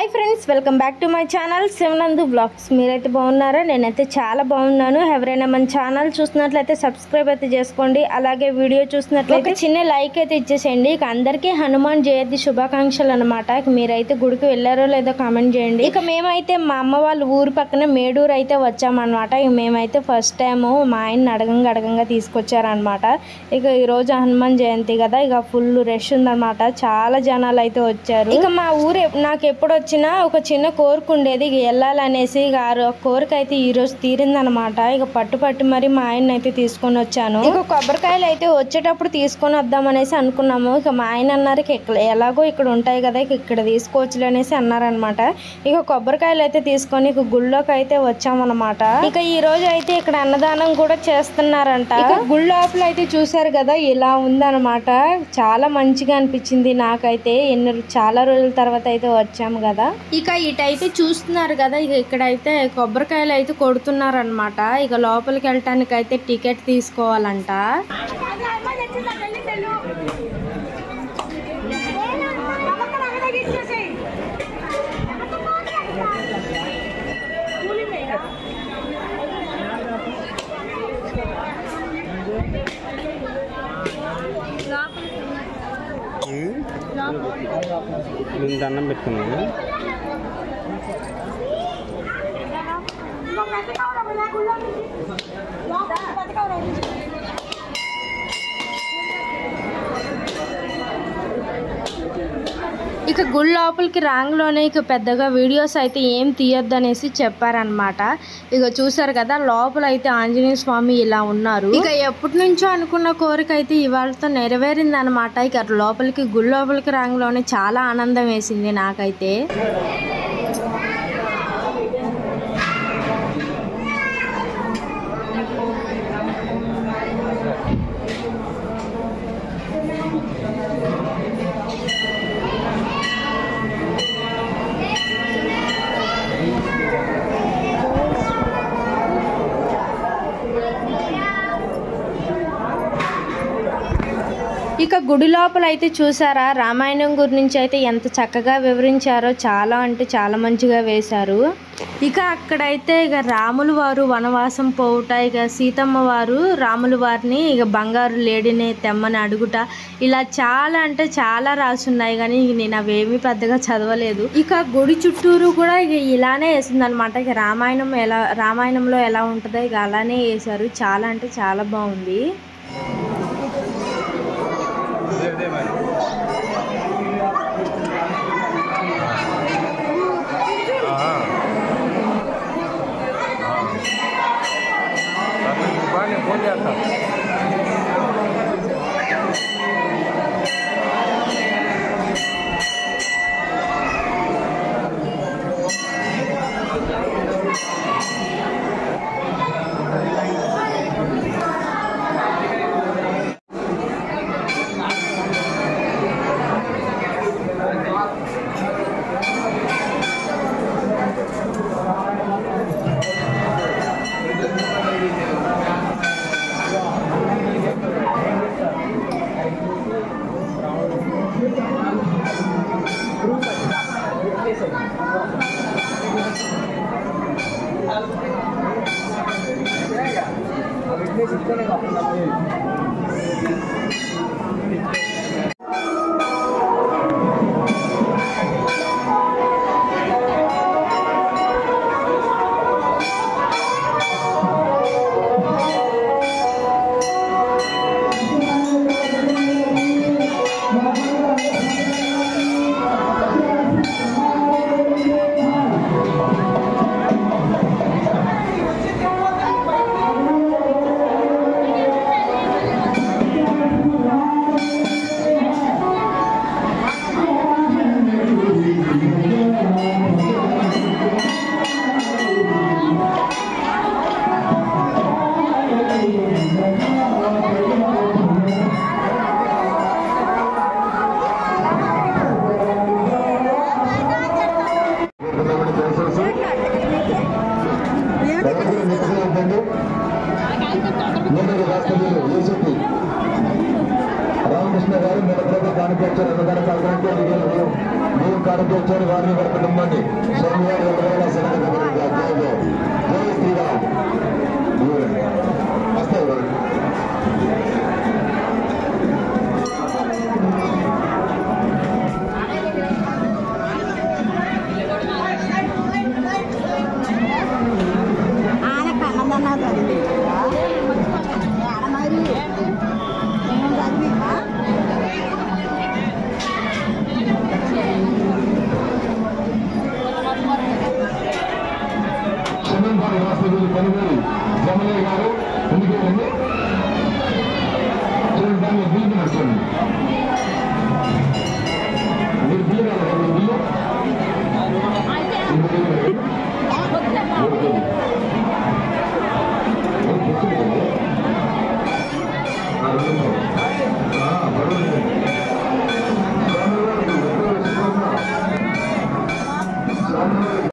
Hi friends, welcome back to my channel Sivanandu vlogs. మీరైతే బాగున్నారా? నేనైతే చాలా బాగున్నాను. ఎవరైనా మన ఛానల్ చూస్తున్నట్లయితే సబ్స్క్రైబ్ అయితే చేసుకోండి. అలాగే వీడియో చూసినట్లయితే చిన్న లైక్ అయితే ఇచ్చేసేయండి. ఇక అందరికీ హనుమాన్ జయంతి శుభాకాంక్షలు అనమాట. ఇక మీరైతే గుడికి వెళ్ళారో లేదో కామెంట్ చేయండి. ఇక మేమైతే మా అమ్మ వాళ్ళ ఊరు పక్కన మేడూరు అయితే వచ్చామన్నమాట. ఇక మేమైతే ఫస్ట్ టైము మా ఆయన అడగంగా తీసుకొచ్చారనమాట. ఇక ఈరోజు హనుమాన్ జయంతి కదా, ఇక ఫుల్ రష్ ఉందన్నమాట. చాలా జనాలు అయితే వచ్చారు. ఇక మా ఊరు నాకు ఎప్పుడు వచ్చినా ఒక చిన్న కోరిక ఉండేది, ఇక వెళ్ళాలనేసి. ఇక ఆ కోరిక అయితే ఈ రోజు తీరిందనమాట. ఇక పట్టు మరి మా ఆయన అయితే తీసుకొని వచ్చాను. ఇక కొబ్బరికాయలు అయితే వచ్చేటప్పుడు తీసుకొని వద్దామనేసి అనుకున్నాము. ఇక మా ఆయన అన్నారు ఎలాగో ఇక్కడ ఉంటాయి కదా, ఇక ఇక్కడ తీసుకోవచ్చులే అనేసి అన్నారనమాట. ఇక కొబ్బరికాయలు అయితే తీసుకొని ఇక గుళ్ళోకి అయితే వచ్చామన్నమాట. ఇక ఈ రోజు అయితే ఇక్కడ అన్నదానం కూడా చేస్తున్నారంట. ఇక గుళ్ళ లోపల అయితే చూసారు కదా, ఇలా ఉందన్నమాట. చాలా మంచిగా అనిపించింది నాకైతే. చాలా రోజుల తర్వాత అయితే వచ్చాము కదా. ఇక ఇటైతే చూస్తున్నారు కదా, ఇక ఇక్కడైతే కొబ్బరికాయలు అయితే కొడుతున్నారనమాట. ఇక లోపలికి వెళ్ళటానికి అయితే టికెట్ తీసుకోవాలంట. దండం పెట్టుకున్నాను. ఇక గుడి లోపలికి రాంగ్లోనే ఇక పెద్దగా వీడియోస్ అయితే ఏం తీయొద్దు అనేసి చెప్పారనమాట. ఇక చూసారు కదా, లోపల అయితే ఆంజనేయ స్వామి ఇలా ఉన్నారు. ఇక ఎప్పటి నుంచో అనుకున్న కోరిక అయితే ఇవాళతో నెరవేరింది అనమాట. ఇక లోపలికి గుడి లోపలికి రాంగ్లోనే చాలా ఆనందం వేసింది నాకైతే. ఇక గుడి లోపల అయితే చూసారా, రామాయణం గురించి అయితే ఎంత చక్కగా వివరించారో. చాలా అంటే చాలా మంచిగా వేశారు. ఇక అక్కడైతే ఇక రాములు వారు వనవాసం పోవుట, ఇక సీతమ్మ వారు రాములు వారిని ఇక బంగారు లేడిని తెమ్మని అడుగుట, ఇలా చాలా అంటే చాలా రాసున్నాయి. కానీ ఇక నేను అవేమీ పెద్దగా చదవలేదు. ఇక గుడి చుట్టూరు కూడా ఇక ఇలానే వేసింది అనమాట. ఇక రామాయణంలో ఎలా ఉంటుందో ఇక అలానే వేశారు. చాలా అంటే చాలా బాగుంది. ఫోన్ చేస్తా. రామకృష్ణ గారు మెడపడ కానిపించారు కార్యక్రమం వచ్చారు వారిని వరకు నమ్మండి స్వామివారి జై శ్రీరామ్ వస్తాయి కనుగోలు జమలయ్య గారు ఎందుకు చూడండి బిల్లు నడుచండి మీరు బిల్లు బిల్లు